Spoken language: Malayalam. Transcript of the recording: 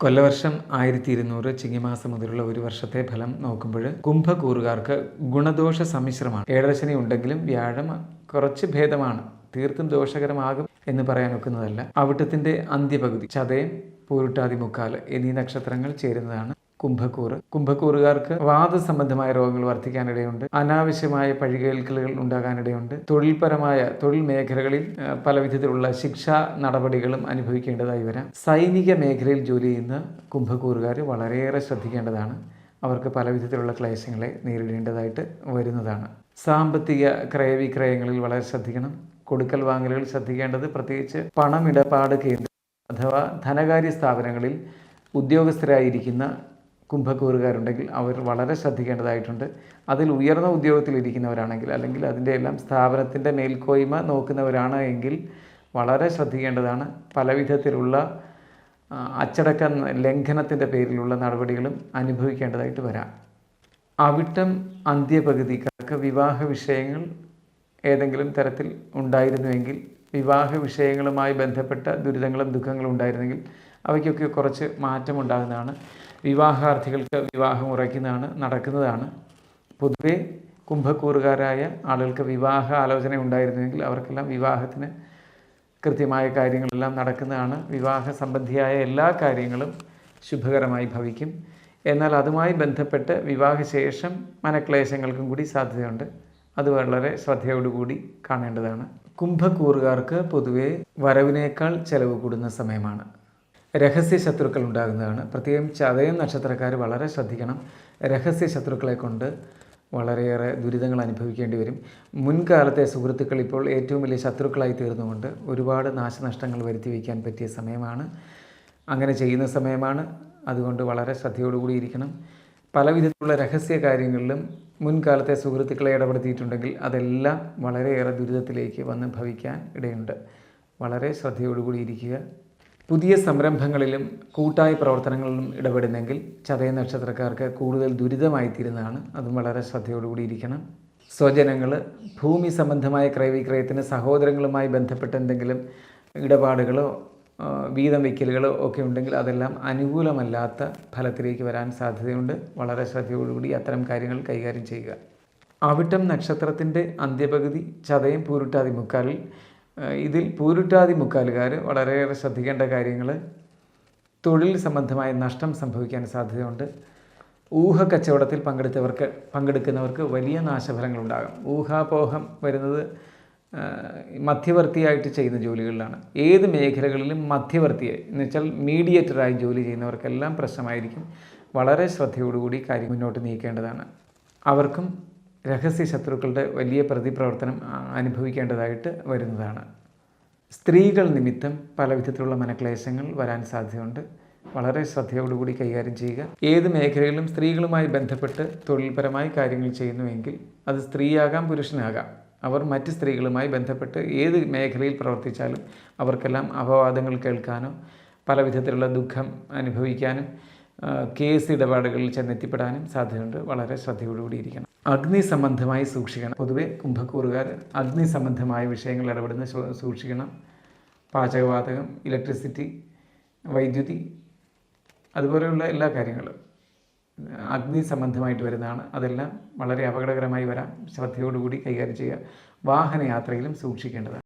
കൊല്ലവർഷം 1200 ചിങ്ങമാസം മുതലുള്ള ഒരു വർഷത്തെ ഫലം നോക്കുമ്പോൾ കുംഭക്കൂറുകാർക്ക് ഗുണദോഷ സമ്മിശ്രമാണ്. ഏഴരശനി ഉണ്ടെങ്കിലും വ്യാഴം കുറച്ച് ഭേദമാണ്. തീർത്തും ദോഷകരമാകും എന്ന് പറയാൻ ഒക്കുന്നതല്ല. അവിട്ടത്തിന്റെ അന്ത്യപകുതി ചതയം, പൂരുട്ടാതി മുക്കാല് എന്നീ നക്ഷത്രങ്ങൾ ചേരുന്നതാണ് കുംഭക്കൂറുകാർക്ക് വാദസംബന്ധമായ രോഗങ്ങൾ വർദ്ധിക്കാനിടയുണ്ട്. അനാവശ്യമായ പഴികേൽക്കലുകൾ ഉണ്ടാകാനിടയുണ്ട്. തൊഴിൽ മേഖലകളിൽ പല വിധത്തിലുള്ള ശിക്ഷാ നടപടികളും അനുഭവിക്കേണ്ടതായി വരാം. സൈനിക മേഖലയിൽ ജോലി ചെയ്യുന്ന കുംഭക്കൂറുകാർ വളരെയേറെ ശ്രദ്ധിക്കേണ്ടതാണ്. അവർക്ക് പല വിധത്തിലുള്ള ക്ലേശങ്ങളെ നേരിടേണ്ടതായിട്ട് വരുന്നതാണ്. സാമ്പത്തിക ക്രയവിക്രയങ്ങളിൽ വളരെ ശ്രദ്ധിക്കണം. കൊടുക്കൽ വാങ്ങലുകൾ ശ്രദ്ധിക്കേണ്ടത്, പ്രത്യേകിച്ച് പണമിടപാട് കേന്ദ്രം അഥവാ ധനകാര്യ സ്ഥാപനങ്ങളിൽ ഉദ്യോഗസ്ഥരായിരിക്കുന്ന കുംഭക്കൂറുകാരുണ്ടെങ്കിൽ അവർ വളരെ ശ്രദ്ധിക്കേണ്ടതായിട്ടുണ്ട്. അതിൽ ഉയർന്ന ഉദ്യോഗത്തിലിരിക്കുന്നവരാണെങ്കിൽ, അല്ലെങ്കിൽ അതിൻ്റെ എല്ലാം സ്ഥാപനത്തിൻ്റെ മേൽക്കോയ്മ നോക്കുന്നവരാണ് എങ്കിൽ വളരെ ശ്രദ്ധിക്കേണ്ടതാണ്. പല വിധത്തിലുള്ള അച്ചടക്ക ലംഘനത്തിൻ്റെ പേരിലുള്ള നടപടികളും അനുഭവിക്കേണ്ടതായിട്ട് വരാം. അവിട്ടം അന്ത്യപകുതിക്കാർക്ക് വിവാഹ വിഷയങ്ങൾ ഏതെങ്കിലും തരത്തിൽ ഉണ്ടായിരുന്നുവെങ്കിൽ, വിവാഹ വിഷയങ്ങളുമായി ബന്ധപ്പെട്ട ദുരിതങ്ങളും ദുഃഖങ്ങളും ഉണ്ടായിരുന്നെങ്കിൽ അവയ്ക്കൊക്കെ കുറച്ച് മാറ്റമുണ്ടാകുന്നതാണ്. വിവാഹാർത്ഥികൾക്ക് വിവാഹം നടക്കുന്നതാണ്. പൊതുവെ കുംഭക്കൂറുകാരായ ആളുകൾക്ക് വിവാഹ ആലോചന ഉണ്ടായിരുന്നുവെങ്കിൽ അവർക്കെല്ലാം വിവാഹത്തിന് കൃത്യമായ കാര്യങ്ങളെല്ലാം നടക്കുന്നതാണ്. വിവാഹ സംബന്ധിയായ എല്ലാ കാര്യങ്ങളും ശുഭകരമായി ഭവിക്കും. എന്നാൽ അതുമായി ബന്ധപ്പെട്ട് വിവാഹശേഷം മനക്ലേശങ്ങൾക്കും കൂടി സാധ്യതയുണ്ട്. അത് വളരെ ശ്രദ്ധയോടുകൂടി കാണേണ്ടതാണ്. കുംഭക്കൂറുകാർക്ക് പൊതുവെ വരവിനേക്കാൾ ചെലവ് കൂടുന്ന സമയമാണ്. രഹസ്യ ശത്രുക്കൾ ഉണ്ടാകുന്നതാണ്. പ്രത്യേകം ചതയം നക്ഷത്രക്കാർ വളരെ ശ്രദ്ധിക്കണം. രഹസ്യ ശത്രുക്കളെ കൊണ്ട് വളരെയേറെ ദുരിതങ്ങൾ അനുഭവിക്കേണ്ടി വരും. മുൻകാലത്തെ സുഹൃത്തുക്കൾ ഇപ്പോൾ ഏറ്റവും വലിയ ശത്രുക്കളായി തീർന്നുകൊണ്ട് ഒരുപാട് നാശനഷ്ടങ്ങൾ വരുത്തി വയ്ക്കാൻ പറ്റിയ സമയമാണ്. അങ്ങനെ ചെയ്യുന്ന സമയമാണ്. അതുകൊണ്ട് വളരെ ശ്രദ്ധയോടുകൂടി ഇരിക്കണം. പല വിധത്തിലുള്ള രഹസ്യ കാര്യങ്ങളിലും മുൻകാലത്തെ സുഹൃത്തുക്കളെ ഇടപെടുത്തിയിട്ടുണ്ടെങ്കിൽ അതെല്ലാം വളരെയേറെ ദുരിതത്തിലേക്ക് വന്ന് ഭവിക്കാൻ ഇടയുണ്ട്. വളരെ ശ്രദ്ധയോടുകൂടി ഇരിക്കുക. പുതിയ സംരംഭങ്ങളിലും കൂട്ടായ പ്രവർത്തനങ്ങളിലും ഇടപെടുന്നെങ്കിൽ ചതയ നക്ഷത്രക്കാർക്ക് കൂടുതൽ ദുരിതമായി തീരുന്നതാണ്. അതും വളരെ ശ്രദ്ധയോടുകൂടി ഇരിക്കണം. സ്വജനങ്ങൾ, ഭൂമി സംബന്ധമായ ക്രയവിക്രയത്തിന് സഹോദരങ്ങളുമായി ബന്ധപ്പെട്ട എന്തെങ്കിലും ഇടപാടുകളോ വീതം വയ്ക്കലുകളോ ഒക്കെ ഉണ്ടെങ്കിൽ അതെല്ലാം അനുകൂലമല്ലാത്ത ഫലത്തിലേക്ക് വരാൻ സാധ്യതയുണ്ട്. വളരെ ശ്രദ്ധയോടുകൂടി അത്തരം കാര്യങ്ങൾ കൈകാര്യം ചെയ്യുക. അവിട്ടം നക്ഷത്രത്തിൻ്റെ അന്ത്യപകുതി ചതയം, പൂരുട്ടാതി മുക്കാലിൽ ഇതിൽ പൂരുട്ടാതി മുക്കാലുകാർ വളരെയേറെ ശ്രദ്ധിക്കേണ്ട കാര്യങ്ങൾ, തൊഴിൽ സംബന്ധമായ നഷ്ടം സംഭവിക്കാൻ സാധ്യതയുണ്ട്. ഊഹക്കച്ചവടത്തിൽ പങ്കെടുക്കുന്നവർക്ക് വലിയ നാശഫലങ്ങളുണ്ടാകും. ഊഹാപോഹം വരുന്നത് മധ്യവർത്തിയായിട്ട് ചെയ്യുന്ന ജോലികളിലാണ്. ഏത് മേഖലകളിലും മധ്യവർത്തിയായി എന്ന് വെച്ചാൽ മീഡിയേറ്ററായി ജോലി ചെയ്യുന്നവർക്കെല്ലാം പ്രശ്നമായിരിക്കും. വളരെ ശ്രദ്ധയോടുകൂടി കാര്യം മുന്നോട്ട് നീക്കേണ്ടതാണ്. അവർക്കും രഹസ്യ ശത്രുക്കളുടെ വലിയ പ്രതിപ്രവർത്തനം അനുഭവിക്കേണ്ടതായിട്ട് വരുന്നതാണ്. സ്ത്രീകൾ നിമിത്തം പല വിധത്തിലുള്ള മനക്ലേശങ്ങൾ വരാൻ സാധ്യതയുണ്ട്. വളരെ ശ്രദ്ധയോടുകൂടി കൈകാര്യം ചെയ്യുക. ഏത് മേഖലയിലും സ്ത്രീകളുമായി ബന്ധപ്പെട്ട് തൊഴിൽപരമായി കാര്യങ്ങൾ ചെയ്യുന്നുവെങ്കിൽ അത് സ്ത്രീയാകാം, പുരുഷനാകാം, അവർ മറ്റ് സ്ത്രീകളുമായി ബന്ധപ്പെട്ട് ഏത് മേഖലയിൽ പ്രവർത്തിച്ചാലും അവർക്കെല്ലാം അപവാദങ്ങൾ കേൾക്കാനോ പല വിധത്തിലുള്ള ദുഃഖം അനുഭവിക്കാനും കേസ് ഇടപാടുകളിൽ ചെന്നെത്തിപ്പെടാനും സാധ്യതയുണ്ട്. വളരെ ശ്രദ്ധയോടുകൂടി ഇരിക്കണം. അഗ്നി സംബന്ധമായി സൂക്ഷിക്കണം. പൊതുവെ കുംഭക്കൂറുകാർ അഗ്നി സംബന്ധമായ വിഷയങ്ങൾ ഇടപെടുന്ന സൂക്ഷിക്കണം. പാചകവാതകം, ഇലക്ട്രിസിറ്റി, വൈദ്യുതി, അതുപോലെയുള്ള എല്ലാ കാര്യങ്ങളും അഗ്നി സംബന്ധമായിട്ട് വരുന്നതാണ്. അതെല്ലാം വളരെ അപകടകരമായി വരാം. ശ്രദ്ധയോടുകൂടി കൈകാര്യം ചെയ്യുക. വാഹനയാത്രയിലും സൂക്ഷിക്കേണ്ടതാണ്.